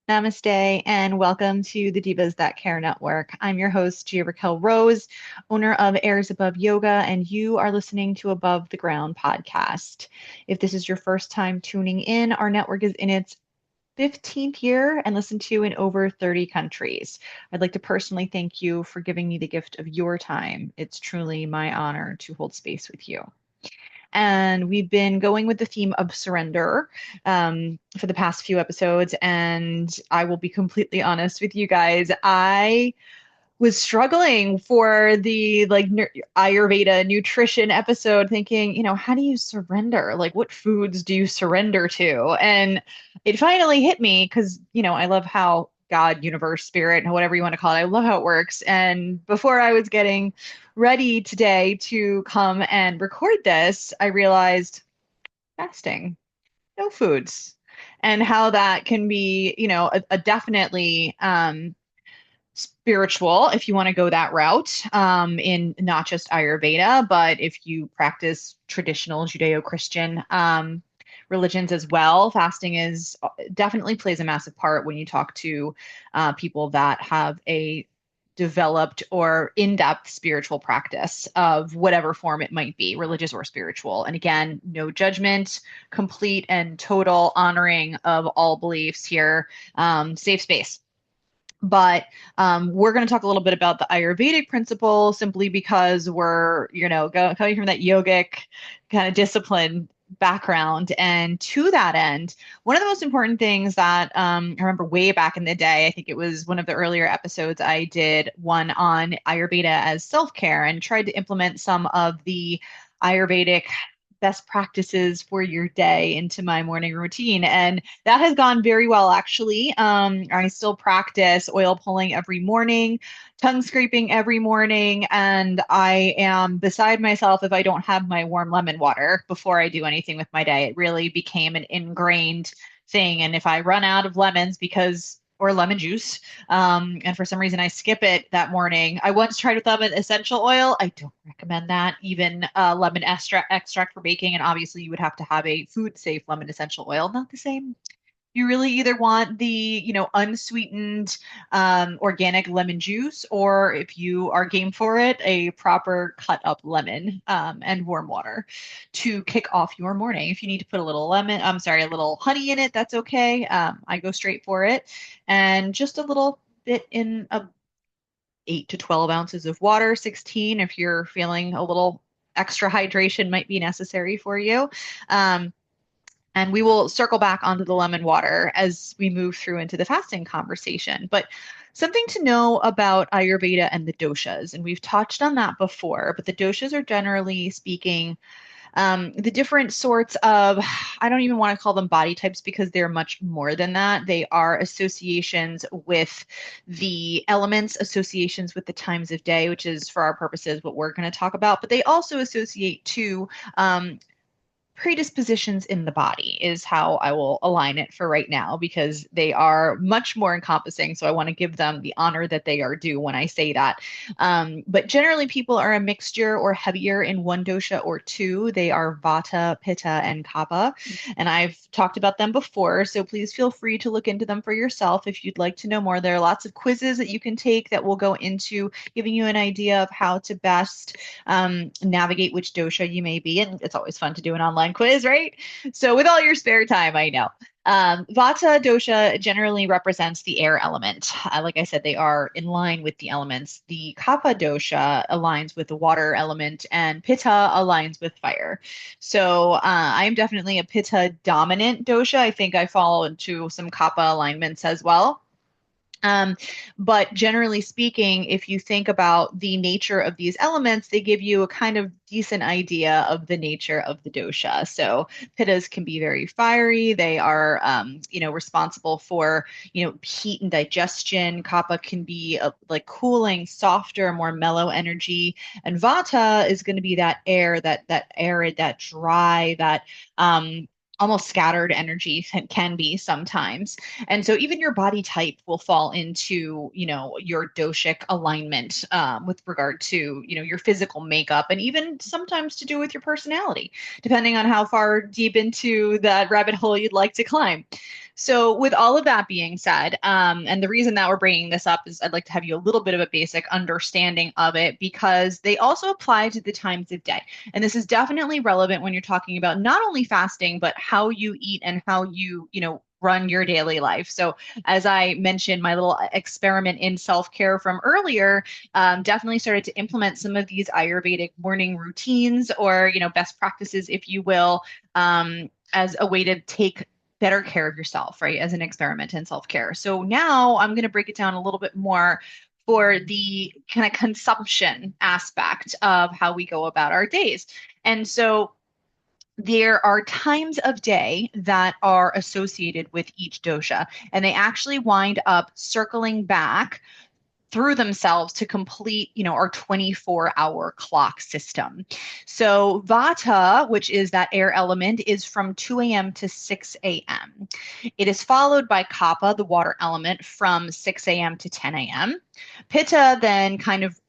Namaste and welcome to the Divas That Care Network. I'm your host, Gia-Raquel Rose, owner of Airs Above Yoga, and you are listening to Above the Ground podcast. If this is your first time tuning in, our network is in its 15th year and listened to in over 30 countries. I'd like to personally thank you for giving me the gift of your time. It's truly my honor to hold space with you. And we've been going with the theme of surrender for the past few episodes. And I will be completely honest with you guys. I was struggling for the Ayurveda nutrition episode, thinking, how do you surrender? Like, what foods do you surrender to? And it finally hit me because, I love how God, universe, spirit, whatever you want to call it, I love how it works. And before I was getting ready today to come and record this, I realized fasting, no foods, and how that can be, a definitely spiritual, if you want to go that route, in not just Ayurveda, but if you practice traditional Judeo-Christian religions as well, fasting is definitely plays a massive part when you talk to people that have a developed or in-depth spiritual practice of whatever form it might be, religious or spiritual. And again, no judgment, complete and total honoring of all beliefs here, safe space. But we're going to talk a little bit about the Ayurvedic principle simply because we're, coming from that yogic kind of discipline background. And to that end, one of the most important things that I remember way back in the day, I think it was one of the earlier episodes, I did one on Ayurveda as self-care and tried to implement some of the Ayurvedic best practices for your day into my morning routine. And that has gone very well, actually. I still practice oil pulling every morning, tongue scraping every morning, and I am beside myself if I don't have my warm lemon water before I do anything with my day. It really became an ingrained thing. And if I run out of lemons or lemon juice, and for some reason I skip it that morning. I once tried with lemon essential oil. I don't recommend that. Even lemon extract for baking, and obviously you would have to have a food safe lemon essential oil. Not the same. You really either want the, unsweetened organic lemon juice, or if you are game for it, a proper cut up lemon and warm water to kick off your morning. If you need to put a little a little honey in it, that's okay. I go straight for it. And just a little bit in a 8 to 12 ounces of water, 16 if you're feeling a little extra hydration might be necessary for you. And we will circle back onto the lemon water as we move through into the fasting conversation. But something to know about Ayurveda and the doshas, and we've touched on that before, but the doshas are generally speaking the different sorts of, I don't even want to call them body types because they're much more than that. They are associations with the elements, associations with the times of day, which is for our purposes what we're going to talk about. But they also associate to predispositions in the body is how I will align it for right now because they are much more encompassing. So I want to give them the honor that they are due when I say that. But generally, people are a mixture or heavier in one dosha or two. They are Vata, Pitta, and Kapha. And I've talked about them before. So please feel free to look into them for yourself if you'd like to know more. There are lots of quizzes that you can take that will go into giving you an idea of how to best navigate which dosha you may be. And it's always fun to do an online quiz, right? So with all your spare time, I know. Vata dosha generally represents the air element. Like I said, they are in line with the elements. The Kapha dosha aligns with the water element, and Pitta aligns with fire. So I am definitely a Pitta dominant dosha. I think I fall into some Kapha alignments as well. Um, but generally speaking, if you think about the nature of these elements, they give you a kind of decent idea of the nature of the dosha. So pittas can be very fiery. They are, responsible for, heat and digestion. Kapha can be like cooling, softer, more mellow energy. And vata is going to be that air, that arid, that dry, that almost scattered energy can be sometimes. And so even your body type will fall into, your doshic alignment with regard to, your physical makeup and even sometimes to do with your personality, depending on how far deep into that rabbit hole you'd like to climb. So, with all of that being said, and the reason that we're bringing this up is I'd like to have you a little bit of a basic understanding of it because they also apply to the times of day. And this is definitely relevant when you're talking about not only fasting, but how you eat and how you run your daily life. So, as I mentioned, my little experiment in self-care from earlier, definitely started to implement some of these Ayurvedic morning routines or best practices, if you will, as a way to take better care of yourself, right? As an experiment in self-care. So now I'm going to break it down a little bit more for the kind of consumption aspect of how we go about our days. And so there are times of day that are associated with each dosha, and they actually wind up circling back through themselves to complete our 24-hour clock system. So Vata, which is that air element, is from 2 a.m. to 6 a.m. It is followed by Kapha, the water element, from 6 a.m. to 10 a.m. Pitta then kind of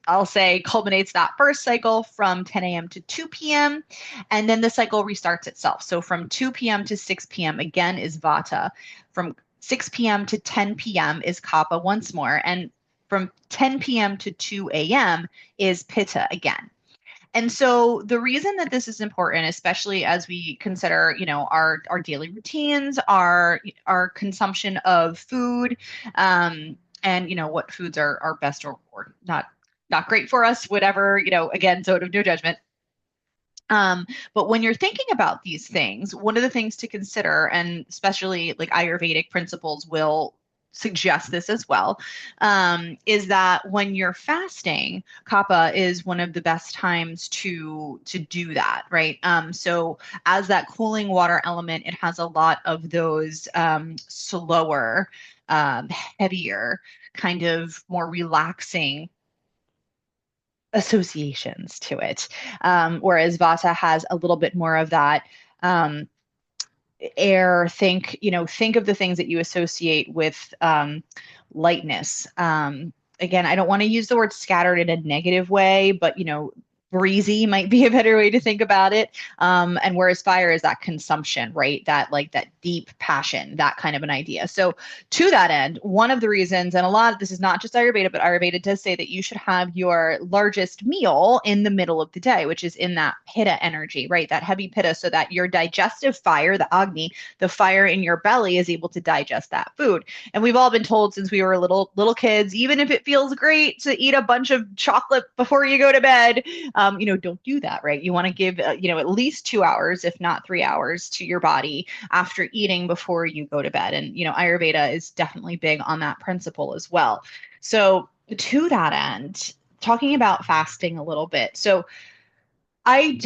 I'll say culminates that first cycle from 10 a.m. to 2 p.m. And then the cycle restarts itself. So from 2 p.m. to 6 p.m. again is Vata. From 6 p.m. to 10 p.m. is Kapha once more. And from 10 p.m. to 2 a.m. is Pitta again. And so the reason that this is important, especially as we consider our daily routines, our consumption of food, and what foods are best or not great for us, whatever, again, zone of no judgment. But when you're thinking about these things, one of the things to consider, and especially like Ayurvedic principles will suggest this as well, is that when you're fasting, kapha is one of the best times to do that, right? So as that cooling water element, it has a lot of those slower, heavier, kind of more relaxing associations to it. Whereas Vata has a little bit more of that um, air. Think of the things that you associate with lightness. Again, I don't want to use the word scattered in a negative way, but breezy might be a better way to think about it. And whereas fire is that consumption, right? That like that deep passion, that kind of an idea. So to that end, one of the reasons, and a lot of this is not just Ayurveda, but Ayurveda does say that you should have your largest meal in the middle of the day, which is in that pitta energy, right? That heavy pitta, so that your digestive fire, the Agni, the fire in your belly is able to digest that food. And we've all been told since we were little kids, even if it feels great to eat a bunch of chocolate before you go to bed, don't do that, right? You want to give at least 2 hours, if not 3 hours, to your body after eating before you go to bed. And Ayurveda is definitely big on that principle as well. So to that end, talking about fasting a little bit. So I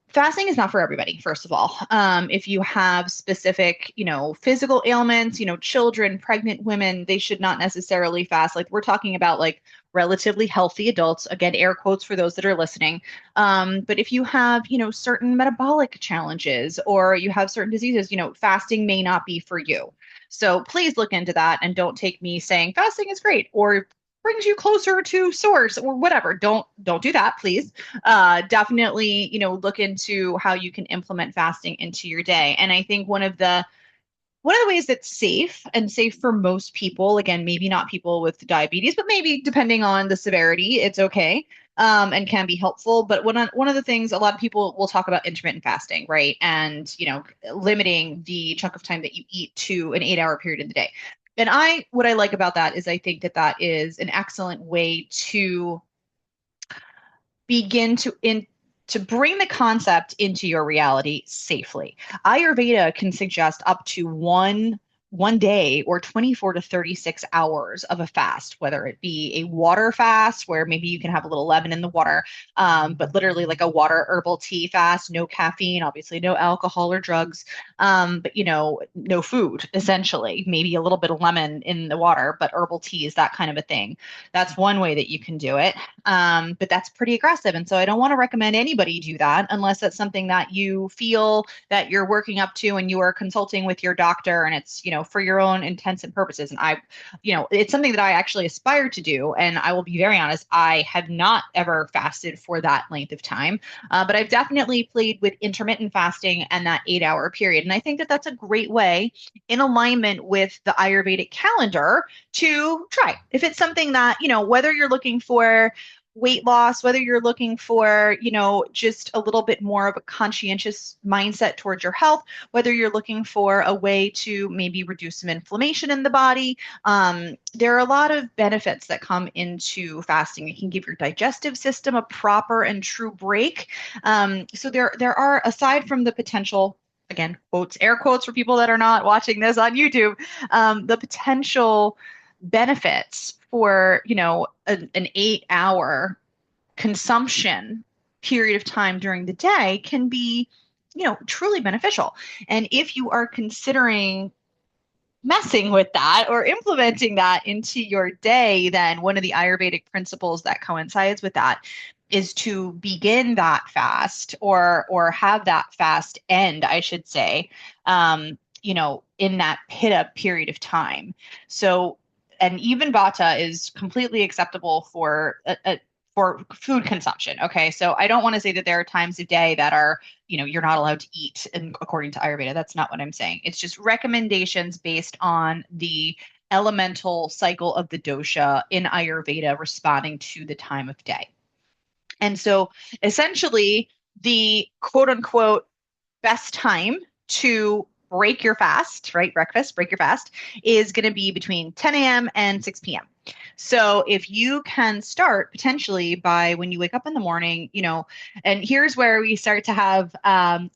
fasting is not for everybody, first of all. If you have specific physical ailments, children, pregnant women, they should not necessarily fast. Like we're talking about like relatively healthy adults, again, air quotes for those that are listening. But if you have certain metabolic challenges or you have certain diseases, fasting may not be for you. So please look into that and don't take me saying fasting is great or brings you closer to source or whatever. Don't do that, please. Definitely look into how you can implement fasting into your day. And I think one of the ways that's safe and safe for most people, again, maybe not people with diabetes, but maybe depending on the severity, it's okay. And can be helpful. But one of the things a lot of people will talk about intermittent fasting, right? And limiting the chunk of time that you eat to an 8-hour period in the day. And what I like about that is I think that that is an excellent way to begin to bring the concept into your reality safely. Ayurveda can suggest up to one day or 24 to 36 hours of a fast, whether it be a water fast where maybe you can have a little lemon in the water, but literally like a water herbal tea fast, no caffeine, obviously no alcohol or drugs, but no food, essentially, maybe a little bit of lemon in the water, but herbal teas, that kind of a thing. That's one way that you can do it. But that's pretty aggressive. And so I don't want to recommend anybody do that unless that's something that you feel that you're working up to and you are consulting with your doctor and it's for your own intents and purposes. And it's something that I actually aspire to do. And I will be very honest, I have not ever fasted for that length of time. But I've definitely played with intermittent fasting and that 8 hour period. And I think that that's a great way in alignment with the Ayurvedic calendar to try. If it's something that, whether you're looking for weight loss, whether you're looking for, just a little bit more of a conscientious mindset towards your health, whether you're looking for a way to maybe reduce some inflammation in the body, there are a lot of benefits that come into fasting. It can give your digestive system a proper and true break. So there are, aside from the potential, again, quotes, air quotes for people that are not watching this on YouTube, the potential benefits for, an 8 hour consumption period of time during the day can be, truly beneficial. And if you are considering messing with that or implementing that into your day, then one of the Ayurvedic principles that coincides with that is to begin that fast or have that fast end, I should say, in that pitta period of time. So, and even vata is completely acceptable for for food consumption. Okay, so I don't want to say that there are times of day that are, you're not allowed to eat, and according to Ayurveda, that's not what I'm saying. It's just recommendations based on the elemental cycle of the dosha in Ayurveda responding to the time of day. And so essentially, the quote unquote best time to break your fast, right? Breakfast, break your fast, is going to be between 10 a.m. and 6 p.m. So if you can start potentially by when you wake up in the morning, and here's where we start to have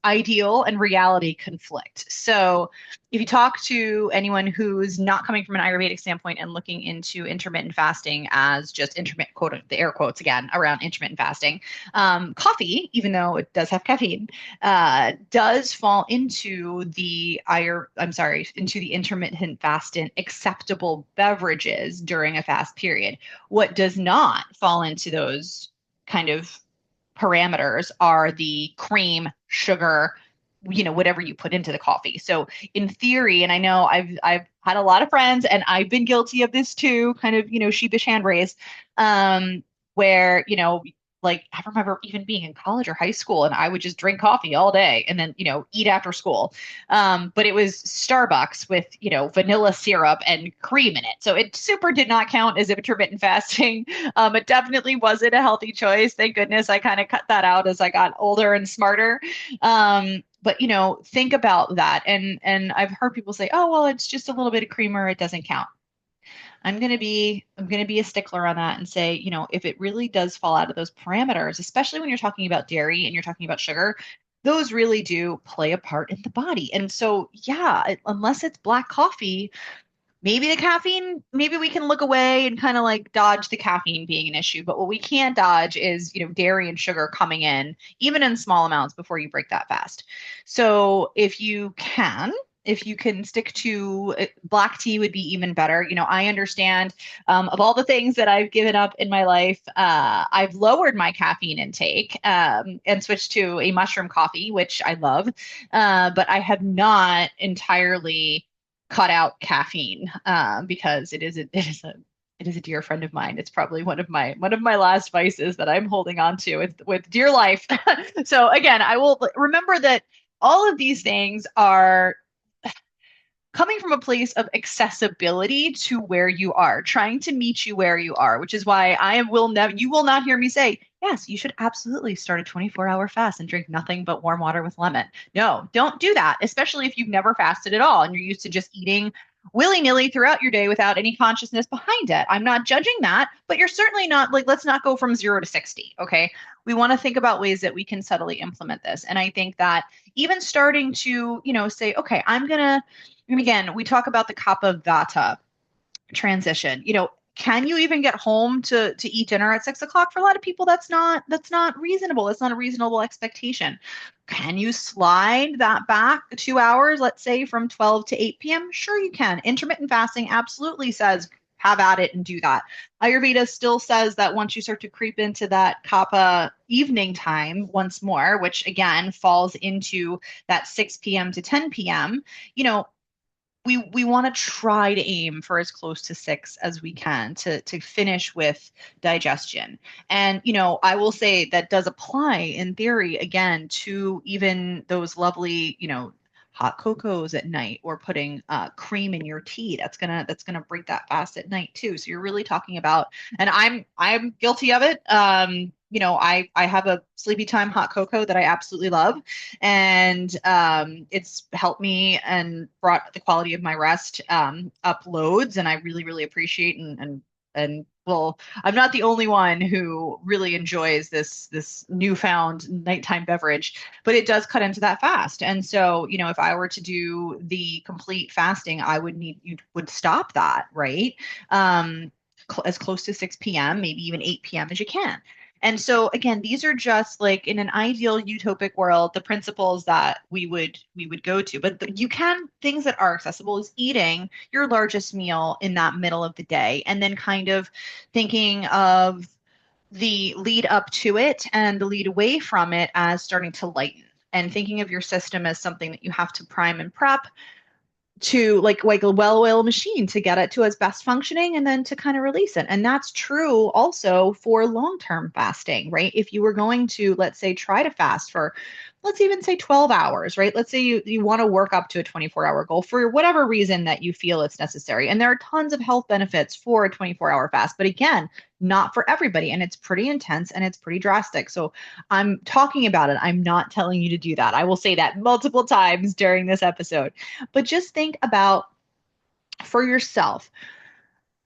ideal and reality conflict. So if you talk to anyone who's not coming from an Ayurvedic standpoint and looking into intermittent fasting as just intermittent, quote, the air quotes again around intermittent fasting, coffee, even though it does have caffeine, does fall into the into the intermittent fasting acceptable beverages during a fast period. What does not fall into those kind of parameters are the cream, sugar, whatever you put into the coffee. So in theory, and I know I've had a lot of friends and I've been guilty of this too, kind of, sheepish hand raise, where, like I remember even being in college or high school and I would just drink coffee all day and then, eat after school. But it was Starbucks with, vanilla syrup and cream in it. So it super did not count as intermittent fasting. It definitely wasn't a healthy choice. Thank goodness I kind of cut that out as I got older and smarter. But think about that. And I've heard people say, oh, well, it's just a little bit of creamer. It doesn't count. I'm going to be a stickler on that and say, if it really does fall out of those parameters, especially when you're talking about dairy and you're talking about sugar, those really do play a part in the body. And so, yeah, unless it's black coffee, maybe the caffeine, maybe we can look away and kind of like dodge the caffeine being an issue. But what we can't dodge is, dairy and sugar coming in, even in small amounts before you break that fast. So if you can stick to black tea would be even better. I understand of all the things that I've given up in my life, I've lowered my caffeine intake and switched to a mushroom coffee, which I love. But I have not entirely cut out caffeine because it is a dear friend of mine. It's probably one of my last vices that I'm holding on to with dear life. So again, I will remember that all of these things are coming from a place of accessibility to where you are, trying to meet you where you are, which is why you will not hear me say, yes, you should absolutely start a 24-hour fast and drink nothing but warm water with lemon. No, don't do that, especially if you've never fasted at all and you're used to just eating willy-nilly throughout your day without any consciousness behind it. I'm not judging that, but you're certainly not like, let's not go from 0 to 60. Okay. We want to think about ways that we can subtly implement this. And I think that even starting to, say, okay, and again, we talk about the kapha vata transition. Can you even get home to eat dinner at 6 o'clock? For a lot of people, that's not reasonable. That's not a reasonable expectation. Can you slide that back 2 hours, let's say from 12 to 8 p.m.? Sure, you can. Intermittent fasting absolutely says have at it and do that. Ayurveda still says that once you start to creep into that kapha evening time once more, which again falls into that 6 p.m. to 10 p.m., we want to try to aim for as close to 6 as we can to finish with digestion. And I will say that does apply in theory again to even those lovely, hot cocos at night, or putting cream in your tea. That's gonna break that fast at night too. So you're really talking about, and I'm guilty of it. I have a sleepy time hot cocoa that I absolutely love, and it's helped me and brought the quality of my rest up loads, and I really really appreciate, and well, I'm not the only one who really enjoys this newfound nighttime beverage, but it does cut into that fast. And so, if I were to do the complete fasting, you would stop that, right? As close to 6 p.m., maybe even 8 p.m. as you can. And so again, these are just like in an ideal utopic world, the principles that we would go to. But you can, things that are accessible is eating your largest meal in that middle of the day, and then kind of thinking of the lead up to it and the lead away from it as starting to lighten, and thinking of your system as something that you have to prime and prep to, like a well-oiled machine, to get it to its best functioning and then to kind of release it. And that's true also for long-term fasting, right? If you were going to, let's say, try to fast for, let's even say 12 hours, right? Let's say you want to work up to a 24-hour goal for whatever reason that you feel it's necessary. And there are tons of health benefits for a 24-hour fast, but again, not for everybody. And it's pretty intense and it's pretty drastic. So I'm talking about it. I'm not telling you to do that. I will say that multiple times during this episode. But just think about, for yourself,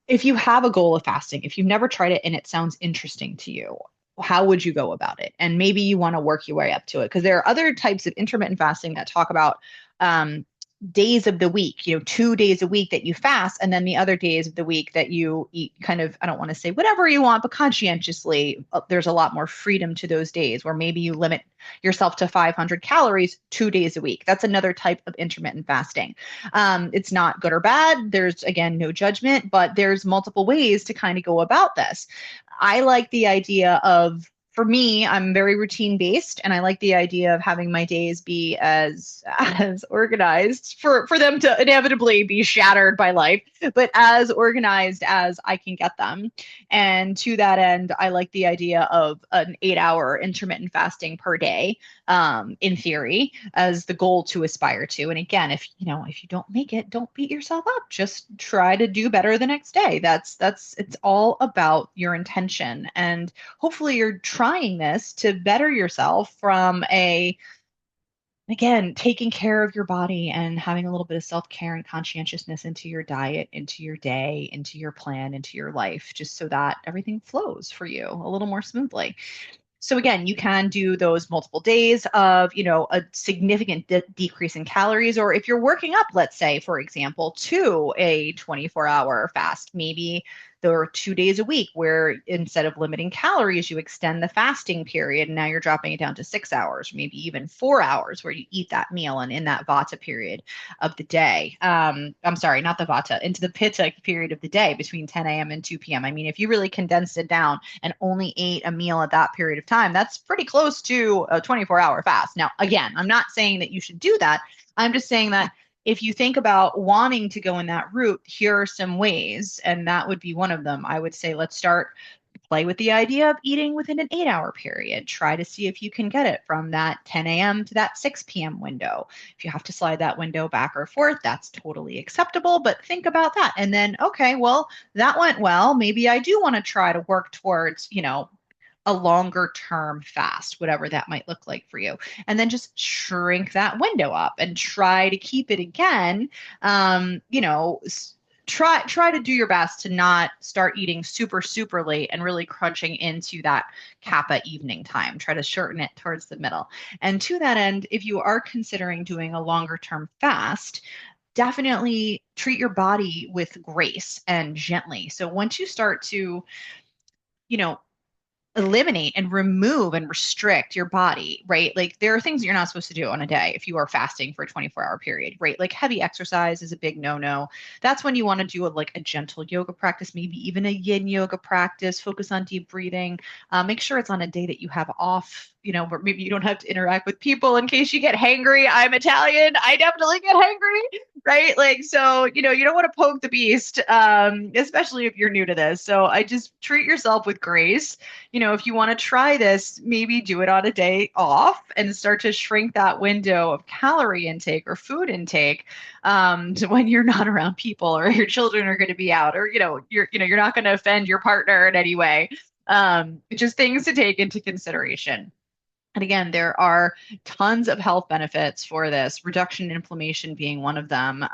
if you have a goal of fasting, if you've never tried it and it sounds interesting to you, how would you go about it? And maybe you want to work your way up to it, because there are other types of intermittent fasting that talk about um, days of the week, 2 days a week that you fast, and then the other days of the week that you eat kind of, I don't want to say whatever you want, but conscientiously. There's a lot more freedom to those days, where maybe you limit yourself to 500 calories 2 days a week. That's another type of intermittent fasting. It's not good or bad. There's, again, no judgment, but there's multiple ways to kind of go about this. I like the idea of, for me, I'm very routine based, and I like the idea of having my days be as organized, for them to inevitably be shattered by life, but as organized as I can get them. And to that end, I like the idea of an 8-hour intermittent fasting per day, in theory, as the goal to aspire to. And again, if you don't make it, don't beat yourself up. Just try to do better the next day. It's all about your intention, and hopefully you're trying this to better yourself from again, taking care of your body and having a little bit of self-care and conscientiousness into your diet, into your day, into your plan, into your life, just so that everything flows for you a little more smoothly. So again, you can do those multiple days of, a significant decrease in calories. Or if you're working up, let's say, for example, to a 24-hour fast, maybe there are 2 days a week where instead of limiting calories, you extend the fasting period, and now you're dropping it down to 6 hours, maybe even 4 hours, where you eat that meal and in that vata period of the day. I'm sorry, not the vata, into the pitta period of the day between 10 a.m. and 2 p.m. I mean, if you really condensed it down and only ate a meal at that period of time, that's pretty close to a 24-hour fast. Now, again, I'm not saying that you should do that. I'm just saying that if you think about wanting to go in that route, here are some ways, and that would be one of them. I would say, let's start, play with the idea of eating within an 8-hour period. Try to see if you can get it from that 10 a.m. to that 6 p.m. window. If you have to slide that window back or forth, that's totally acceptable, but think about that. And then, okay, well, that went well. Maybe I do want to try to work towards, a longer term fast, whatever that might look like for you. And then just shrink that window up and try to keep it again. Try to do your best to not start eating super, super late and really crunching into that kappa evening time. Try to shorten it towards the middle. And to that end, if you are considering doing a longer term fast, definitely treat your body with grace and gently. So once you start to, you know, eliminate and remove and restrict your body, right? Like there are things that you're not supposed to do on a day if you are fasting for a 24-hour period, right? Like heavy exercise is a big no-no. That's when you want to do a gentle yoga practice, maybe even a yin yoga practice, focus on deep breathing. Make sure it's on a day that you have off where maybe you don't have to interact with people in case you get hangry. I'm Italian. I definitely get hangry, right? Like, so, you don't want to poke the beast, especially if you're new to this. So I just treat yourself with grace. If you want to try this, maybe do it on a day off and start to shrink that window of calorie intake or food intake to when you're not around people or your children are going to be out or, you're not going to offend your partner in any way. Just things to take into consideration. And again, there are tons of health benefits for this, reduction in inflammation being one of them,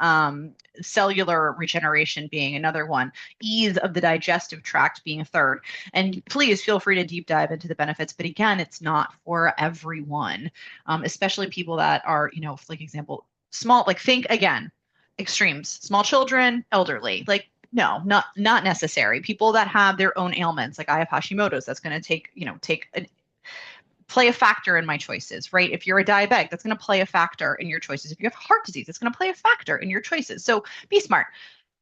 cellular regeneration being another one, ease of the digestive tract being a third. And please feel free to deep dive into the benefits. But again, it's not for everyone, especially people that are, like example, small, like think again, extremes, small children, elderly, like no, not necessary. People that have their own ailments, like I have Hashimoto's, that's going to play a factor in my choices, right? If you're a diabetic, that's going to play a factor in your choices. If you have heart disease, it's going to play a factor in your choices. So be smart.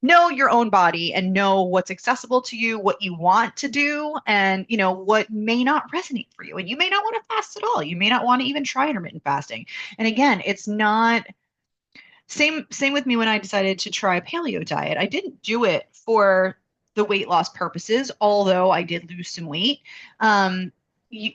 Know your own body and know what's accessible to you, what you want to do, and what may not resonate for you. And you may not want to fast at all. You may not want to even try intermittent fasting. And again, it's not same with me when I decided to try paleo diet. I didn't do it for the weight loss purposes, although I did lose some weight.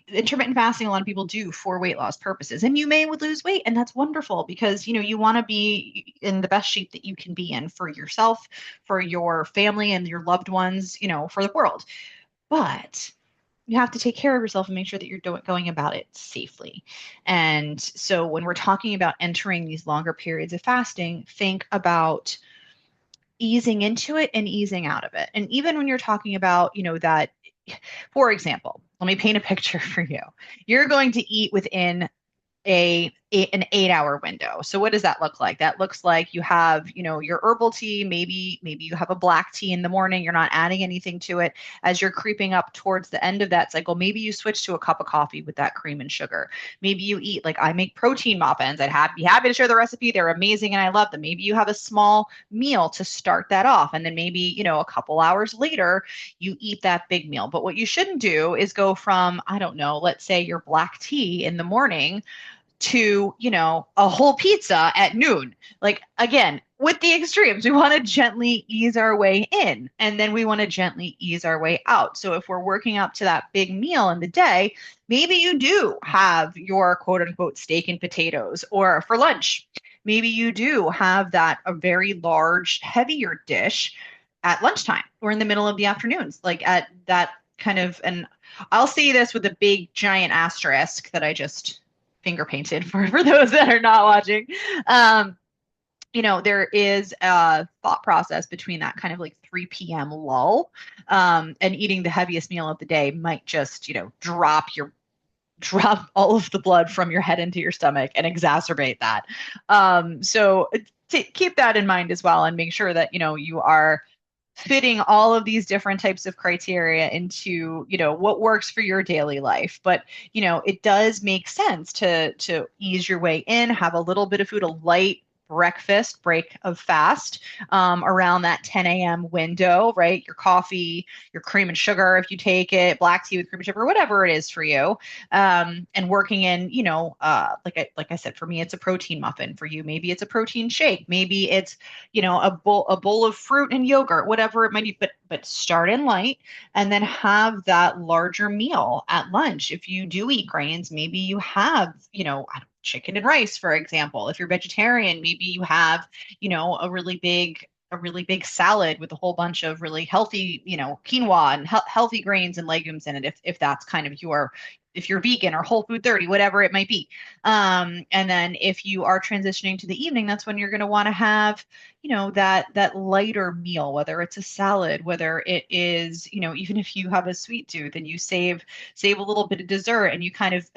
Intermittent fasting, a lot of people do for weight loss purposes, and you may would lose weight, and that's wonderful because you want to be in the best shape that you can be in for yourself, for your family, and your loved ones, for the world. But you have to take care of yourself and make sure that you're going about it safely. And so when we're talking about entering these longer periods of fasting, think about easing into it and easing out of it. And even when you're talking about, that, for example, let me paint a picture for you. You're going to eat within an 8-hour window. So what does that look like? That looks like you have, your herbal tea, maybe you have a black tea in the morning, you're not adding anything to it. As you're creeping up towards the end of that cycle, maybe you switch to a cup of coffee with that cream and sugar. Maybe you eat, like I make protein muffins. Be happy to share the recipe. They're amazing and I love them. Maybe you have a small meal to start that off. And then maybe, a couple hours later, you eat that big meal. But what you shouldn't do is go from, I don't know, let's say your black tea in the morning to, a whole pizza at noon. Like, again, with the extremes, we want to gently ease our way in, and then we want to gently ease our way out. So if we're working up to that big meal in the day, maybe you do have your quote unquote steak and potatoes, or for lunch, maybe you do have a very large, heavier dish at lunchtime or in the middle of the afternoons, like at that kind of, and I'll say this with a big giant asterisk that I just finger painted for those that are not watching. There is a thought process between that kind of like 3 p.m. lull and eating the heaviest meal of the day might just, drop all of the blood from your head into your stomach and exacerbate that. So keep that in mind as well and make sure that, you are fitting all of these different types of criteria into, what works for your daily life. But, it does make sense to ease your way in, have a little bit of food, a light breakfast break of fast around that 10 a.m. window, right? Your coffee, your cream and sugar, if you take it, black tea with cream and sugar, whatever it is for you. And working in, like I said, for me, it's a protein muffin. For you, maybe it's a protein shake. Maybe it's, a bowl of fruit and yogurt, whatever it might be. But start in light and then have that larger meal at lunch. If you do eat grains, maybe you have, chicken and rice, for example. If you're vegetarian, maybe you have, a really big salad with a whole bunch of really healthy, quinoa and healthy grains and legumes in it. If that's kind of if you're vegan or whole food 30, whatever it might be. And then if you are transitioning to the evening, that's when you're going to want to have, that lighter meal, whether it's a salad, whether it is, even if you have a sweet tooth and you save a little bit of dessert and you kind of,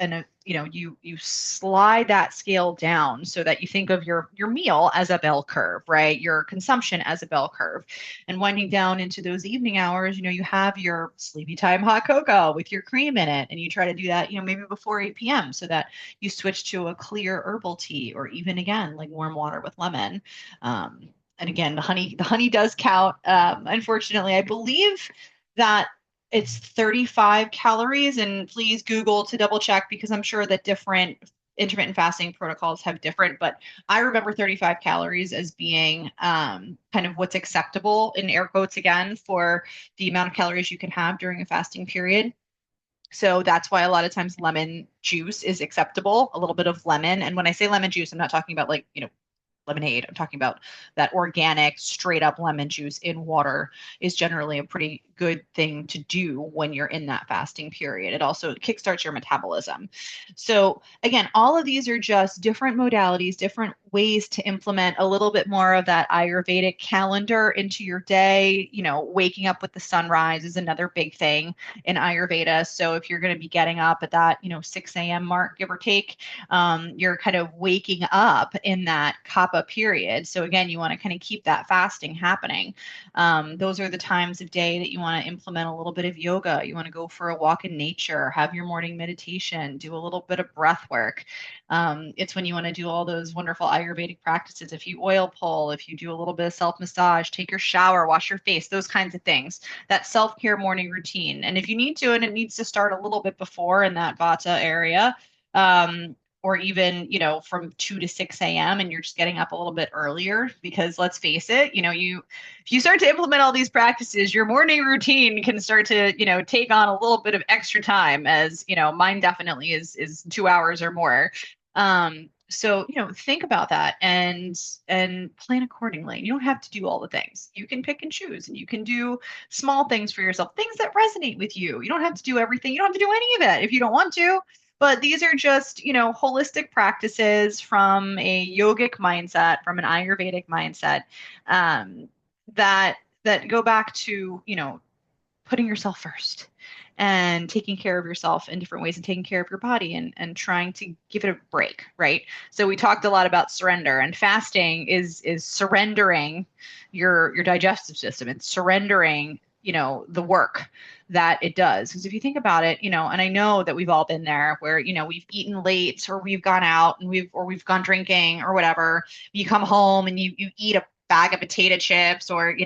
you slide that scale down so that you think of your meal as a bell curve, right? Your consumption as a bell curve. And winding down into those evening hours, you have your sleepy time hot cocoa with your cream in it. And you try to do that, maybe before 8 p.m. so that you switch to a clear herbal tea or even again, like warm water with lemon. And again, the honey does count. Unfortunately, I believe that It's 35 calories, and please Google to double check because I'm sure that different intermittent fasting protocols have different, but I remember 35 calories as being kind of what's acceptable in air quotes again for the amount of calories you can have during a fasting period. So that's why a lot of times lemon juice is acceptable, a little bit of lemon. And when I say lemon juice, I'm not talking about like, lemonade. I'm talking about that organic, straight up lemon juice in water is generally a pretty good thing to do when you're in that fasting period. It also kickstarts your metabolism. So, again, all of these are just different modalities, different ways to implement a little bit more of that Ayurvedic calendar into your day. Waking up with the sunrise is another big thing in Ayurveda. So, if you're going to be getting up at that, 6 a.m. mark, give or take, you're kind of waking up in that kapha period. So again, you want to kind of keep that fasting happening. Those are the times of day that you want to implement a little bit of yoga. You want to go for a walk in nature, have your morning meditation, do a little bit of breath work. It's when you want to do all those wonderful Ayurvedic practices. If you oil pull, if you do a little bit of self massage, take your shower, wash your face, those kinds of things. That self care morning routine. And if you need to, and it needs to start a little bit before in that vata area, or even, from 2 to 6 a.m. and you're just getting up a little bit earlier because let's face it, if you start to implement all these practices, your morning routine can start to, take on a little bit of extra time as, mine definitely is 2 hours or more. So, think about that and plan accordingly. You don't have to do all the things. You can pick and choose and you can do small things for yourself, things that resonate with you. You don't have to do everything. You don't have to do any of it if you don't want to. But these are just, holistic practices from a yogic mindset, from an Ayurvedic mindset, um, that go back to, putting yourself first and taking care of yourself in different ways and taking care of your body and trying to give it a break, right? So we talked a lot about surrender, and fasting is surrendering your digestive system. It's surrendering, the work that it does. Because if you think about it, and I know that we've all been there where, we've eaten late or we've gone out and we've gone drinking or whatever. You come home and you eat a bag of potato chips or,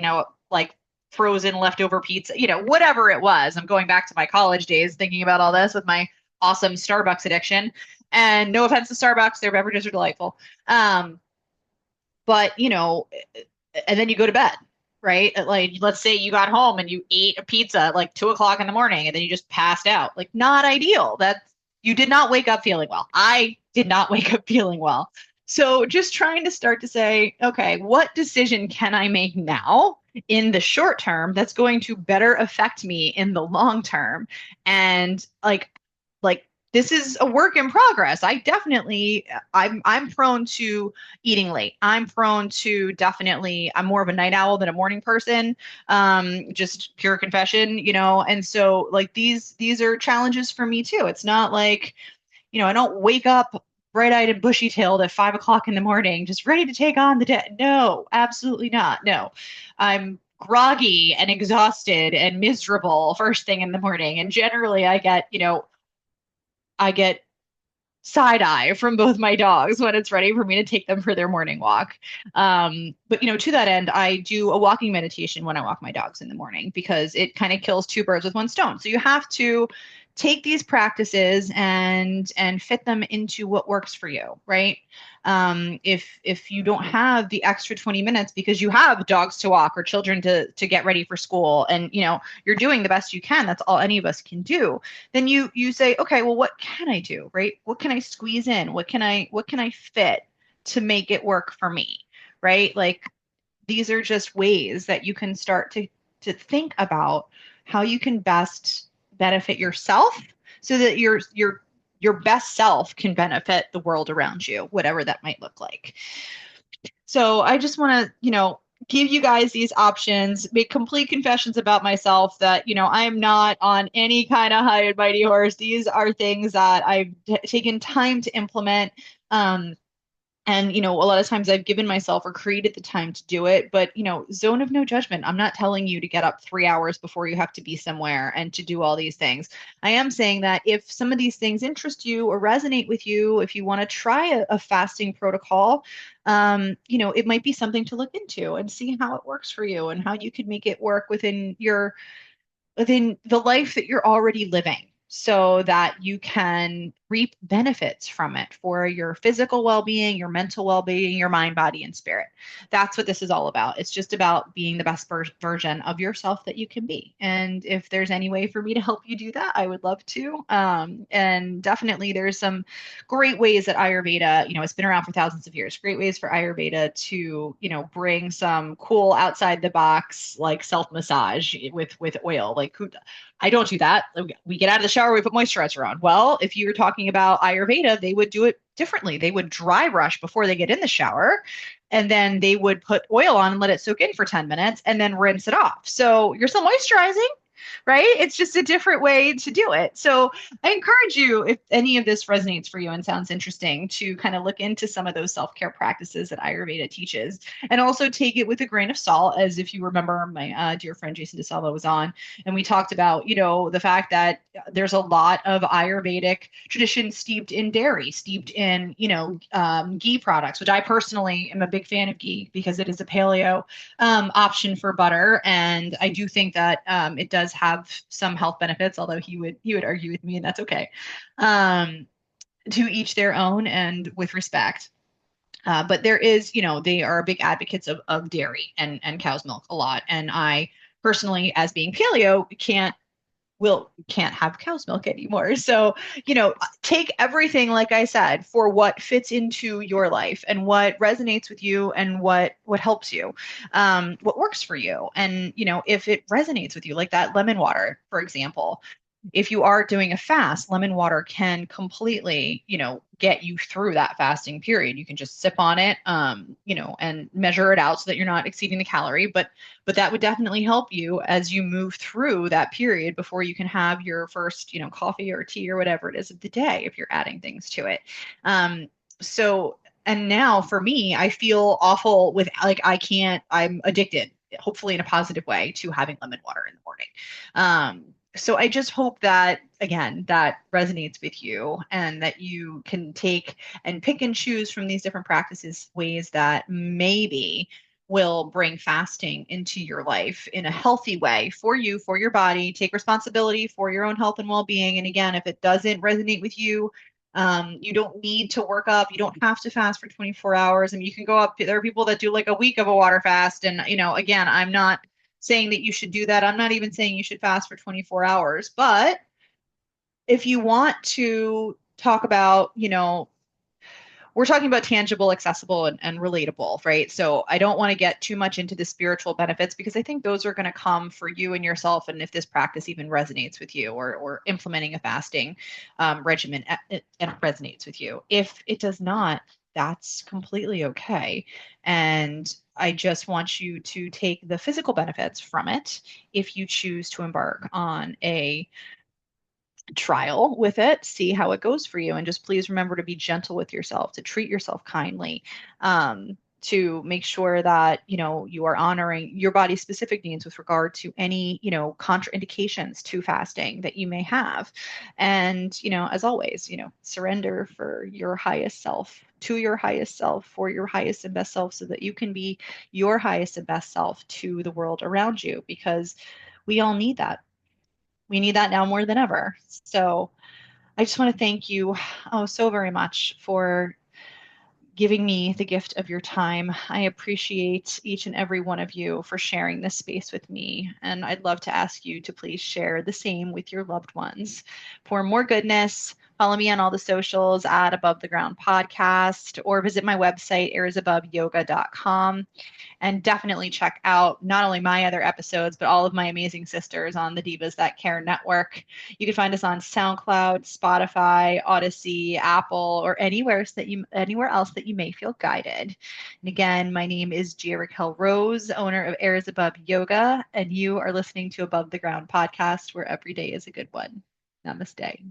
like frozen leftover pizza, whatever it was. I'm going back to my college days thinking about all this with my awesome Starbucks addiction. And no offense to Starbucks, their beverages are delightful. But, and then you go to bed, right? Like, let's say you got home and you ate a pizza at like 2 o'clock in the morning and then you just passed out. Like, not ideal. You did not wake up feeling well. I did not wake up feeling well. So just trying to start to say, okay, what decision can I make now in the short term that's going to better affect me in the long term? And like this is a work in progress. I'm prone to eating late. I'm prone to definitely, I'm more of a night owl than a morning person. Just pure confession, and so like these are challenges for me too. It's not like, I don't wake up bright-eyed and bushy-tailed at 5 o'clock in the morning, just ready to take on the day. No, absolutely not. No, I'm groggy and exhausted and miserable first thing in the morning. And generally I get side eye from both my dogs when it's ready for me to take them for their morning walk. But to that end, I do a walking meditation when I walk my dogs in the morning because it kind of kills two birds with one stone. So you have to take these practices and fit them into what works for you, right? If you don't have the extra 20 minutes because you have dogs to walk or children to get ready for school and you're doing the best you can, that's all any of us can do, then you say, okay, well, what can I do, right? What can I squeeze in? What can I fit to make it work for me, right? Like these are just ways that you can start to think about how you can best benefit yourself so that your best self can benefit the world around you, whatever that might look like. So I just want to, give you guys these options, make complete confessions about myself that, I am not on any kind of high and mighty horse. These are things that I've taken time to implement. And, a lot of times I've given myself or created the time to do it, but, zone of no judgment. I'm not telling you to get up 3 hours before you have to be somewhere and to do all these things. I am saying that if some of these things interest you or resonate with you, if you want to try a fasting protocol, it might be something to look into and see how it works for you and how you could make it work within within the life that you're already living so that you can reap benefits from it for your physical well-being, your mental well-being, your mind, body, and spirit. That's what this is all about. It's just about being the best version of yourself that you can be. And if there's any way for me to help you do that, I would love to. And definitely there's some great ways that Ayurveda, it's been around for thousands of years, great ways for Ayurveda to, bring some cool outside the box, like self massage with oil. Like who, I don't do that. We get out of the shower, we put moisturizer on. Well, if you're talking about Ayurveda, they would do it differently. They would dry brush before they get in the shower, and then they would put oil on and let it soak in for 10 minutes and then rinse it off. So you're still moisturizing, right? It's just a different way to do it. So I encourage you, if any of this resonates for you and sounds interesting, to kind of look into some of those self-care practices that Ayurveda teaches, and also take it with a grain of salt. As if you remember, my dear friend Jason DeSalvo was on, and we talked about, the fact that there's a lot of Ayurvedic tradition steeped in dairy, steeped in, ghee products, which I personally am a big fan of ghee because it is a paleo option for butter. And I do think that it does have some health benefits, although he would argue with me, and that's okay. Um, to each their own and with respect. But there is, they are big advocates of dairy and cow's milk a lot. And I personally, as being paleo, can't have cow's milk anymore. So, take everything, like I said, for what fits into your life and what resonates with you and what helps you, what works for you. And, if it resonates with you, like that lemon water, for example, if you are doing a fast, lemon water can completely, get you through that fasting period. You can just sip on it, and measure it out so that you're not exceeding the calorie. But that would definitely help you as you move through that period before you can have your first, coffee or tea or whatever it is of the day if you're adding things to it. So, and now for me, I feel awful with like I'm addicted, hopefully in a positive way, to having lemon water in the morning. So I just hope that, again, that resonates with you and that you can take and pick and choose from these different practices, ways that maybe will bring fasting into your life in a healthy way for you, for your body. Take responsibility for your own health and well-being. And again, if it doesn't resonate with you, you don't need to work up. You don't have to fast for 24 hours. I mean, you can go up. There are people that do like a week of a water fast. And, again, I'm not saying that you should do that. I'm not even saying you should fast for 24 hours. But if you want to talk about, we're talking about tangible, accessible, and relatable, right? So I don't want to get too much into the spiritual benefits because I think those are going to come for you and yourself. And if this practice even resonates with you, or implementing a fasting regimen resonates with you. If it does not, that's completely okay. And I just want you to take the physical benefits from it if you choose to embark on a trial with it, see how it goes for you. And just please remember to be gentle with yourself, to treat yourself kindly, to make sure that, you are honoring your body's specific needs with regard to any, contraindications to fasting that you may have. And, as always, surrender for your highest self, to your highest self, for your highest and best self, so that you can be your highest and best self to the world around you, because we all need that. We need that now more than ever. So I just want to thank you, so very much for giving me the gift of your time. I appreciate each and every one of you for sharing this space with me. And I'd love to ask you to please share the same with your loved ones. For more goodness, follow me on all the socials at Above the Ground Podcast, or visit my website, airsabove-yoga.com. And definitely check out not only my other episodes, but all of my amazing sisters on the Divas That Care network. You can find us on SoundCloud, Spotify, Odyssey, Apple, or anywhere else that you may feel guided. And again, my name is Gia-Raquel Rose, owner of Airs Above Yoga, and you are listening to Above the Ground Podcast, where every day is a good one. Namaste.